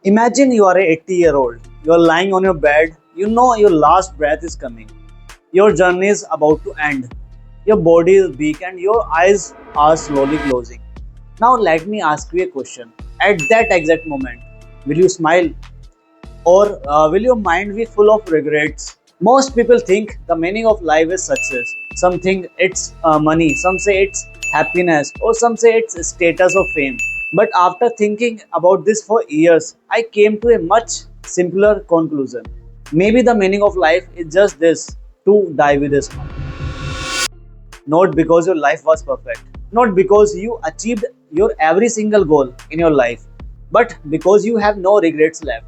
Imagine you are a 80-year-old. You are lying on your bed. You know your last breath is coming. Your journey is about to end. Your body is weak and your eyes are slowly closing. Now, let me ask you a question. At that exact moment, will you smile or will your mind be full of regrets? Most people think the meaning of life is success. Some think it's money, some say it's happiness, or some say it's status or fame. But after thinking about this for years, I came to a much simpler conclusion. Maybe the meaning of life is just this, to die with a smile. Not because your life was perfect, not because you achieved your every single goal in your life, but because you have no regrets left.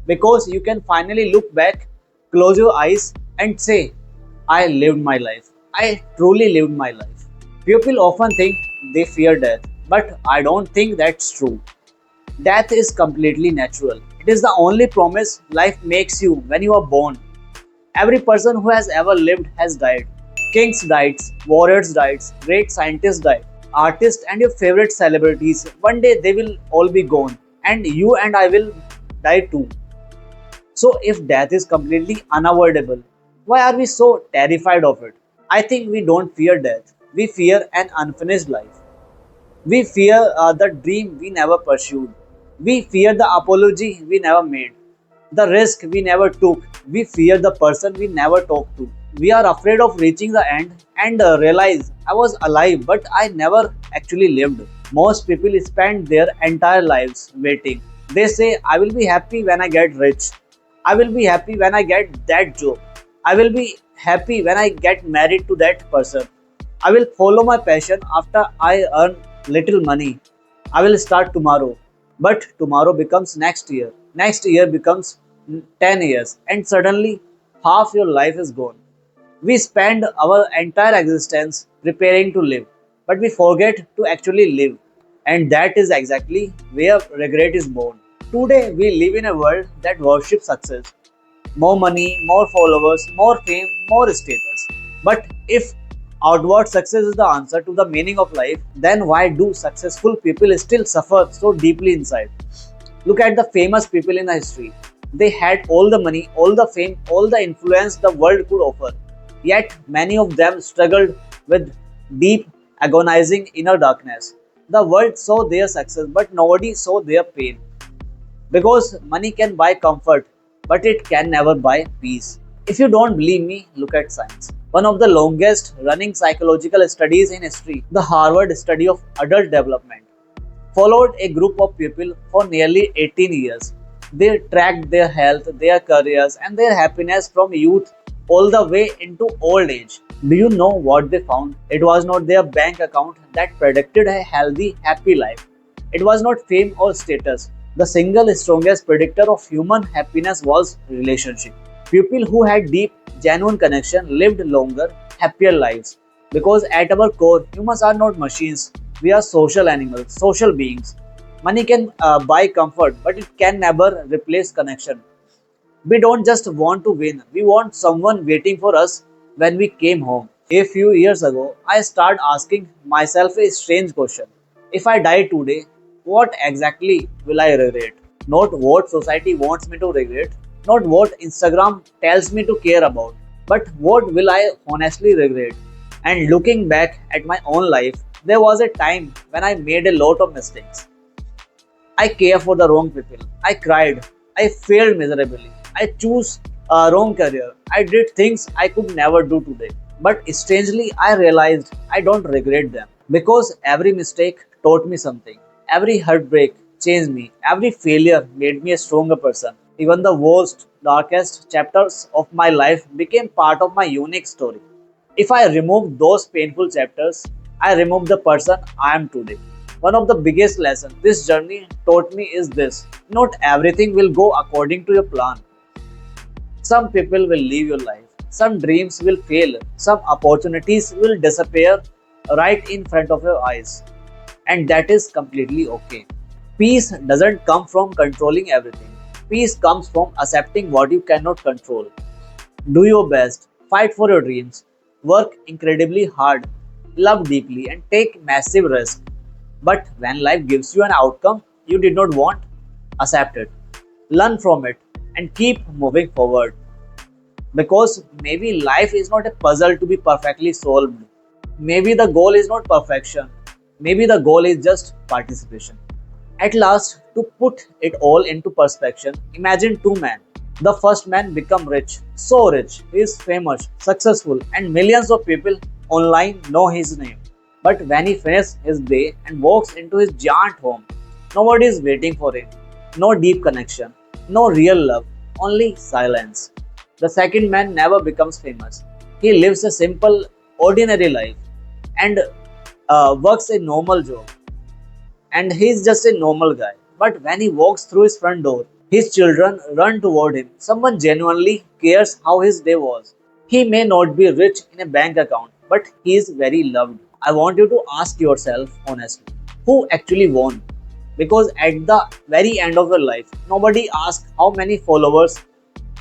Because you can finally look back, close your eyes, and say, I lived my life. I truly lived my life. People often think they fear death, but I don't think that's true. Death is completely natural. It is the only promise life makes you when you are born. Every person who has ever lived has died. Kings died, warriors died, great scientists died, artists and your favorite celebrities. One day they will all be gone, and you and I will die too. So, if death is completely unavoidable, why are we so terrified of it? I think we don't fear death, we fear an unfinished life. We fear the dream we never pursued. We fear the apology we never made. The risk we never took. We fear the person we never talked to. We are afraid of reaching the end and realize I was alive but I never actually lived. Most people spend their entire lives waiting. They say, I will be happy when I get rich. I will be happy when I get that job. I will be happy when I get married to that person. I will follow my passion after I earn little money. I will start tomorrow. But tomorrow becomes next year. Next year becomes 10 years. And suddenly, half your life is gone. We spend our entire existence preparing to live, but we forget to actually live. And that is exactly where regret is born. Today, we live in a world that worships success. More money, more followers, more fame, more status. But if outward success is the answer to the meaning of life, then why do successful people still suffer so deeply inside? Look at the famous people in the history. They had all the money, all the fame, all the influence the world could offer. Yet many of them struggled with deep, agonizing inner darkness. The world saw their success, but nobody saw their pain. Because money can buy comfort, but it can never buy peace. If you don't believe me, look at science. One of the longest running psychological studies in history, the Harvard study of adult development, followed a group of people for nearly 18 years. They tracked their health, their careers, and their happiness from youth all the way into old age. Do you know what they found? It was not their bank account that predicted a healthy, happy life. It was not fame or status. The single strongest predictor of human happiness was relationship. People who had deep, genuine connection lived longer, happier lives. Because at our core, humans are not machines. We are social animals, social beings. Money can buy comfort, but it can never replace connection. We don't just want to win, we want someone waiting for us when we came home. A few years ago, I started asking myself a strange question. If I die today, what exactly will I regret? Not what society wants me to regret, not what Instagram tells me to care about, but what will I honestly regret? And looking back at my own life, there was a time when I made a lot of mistakes. I care for the wrong people. I cried. I failed miserably. I chose a wrong career. I did things I could never do today. But strangely, I realized I don't regret them because every mistake taught me something. Every heartbreak changed me. Every failure made me a stronger person. Even the worst, darkest chapters of my life became part of my unique story. If I remove those painful chapters, I remove the person I am today. One of the biggest lessons this journey taught me is this: not everything will go according to your plan. Some people will leave your life, some dreams will fail, some opportunities will disappear right in front of your eyes. And that is completely okay. Peace doesn't come from controlling everything, peace comes from accepting what you cannot control. Do your best, fight for your dreams, work incredibly hard, love deeply, and take massive risks. But when life gives you an outcome you did not want, accept it. learn from it, and keep moving forward. Because maybe life is not a puzzle to be perfectly solved. Maybe the goal is not perfection. Maybe the goal is just participation. At last, to put it all into perspective, imagine two men. The first man become rich, so rich, he is famous, successful, and millions of people online know his name. But when he finishes his day and walks into his giant home, nobody is waiting for him. No deep connection, no real love, only silence. The second man never becomes famous. He lives a simple, ordinary life and works a normal job, and he's just a normal guy. But when he walks through his front door, his children run toward him. Someone genuinely cares how his day was. He may not be rich in a bank account, but he is very loved. I want you to ask yourself honestly, who actually won? Because at the very end of your life, nobody asks how many followers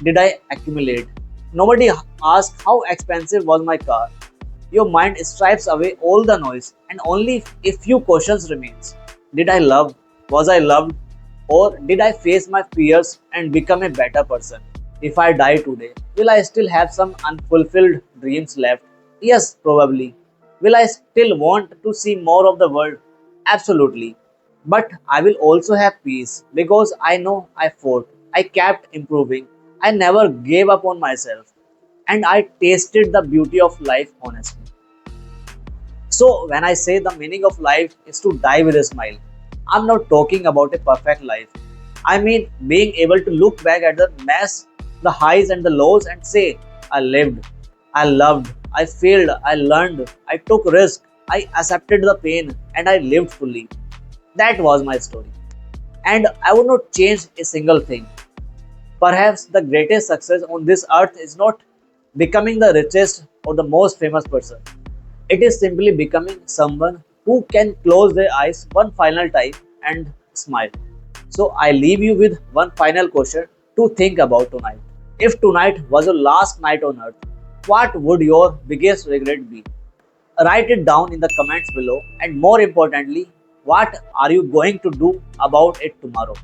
did I accumulate. Nobody asks how expensive was my car. Your mind stripes away all the noise and only a few questions remains. Did I love? Was I loved? Or did I face my fears and become a better person? If I die today, will I still have some unfulfilled dreams left? Yes, probably. Will I still want to see more of the world? Absolutely. But I will also have peace because I know I fought. I kept improving. I never gave up on myself. And I tasted the beauty of life honestly. So, when I say the meaning of life is to die with a smile, I'm not talking about a perfect life. I mean being able to look back at the mess, the highs and the lows and say, I lived, I loved, I failed, I learned, I took risk, I accepted the pain, and I lived fully. That was my story. And I would not change a single thing. Perhaps the greatest success on this earth is not becoming the richest or the most famous person. It is simply becoming someone who can close their eyes one final time and smile. So I leave you with one final question to think about tonight. If tonight was your last night on earth, what would your biggest regret be? Write it down in the comments below, and more importantly, what are you going to do about it tomorrow?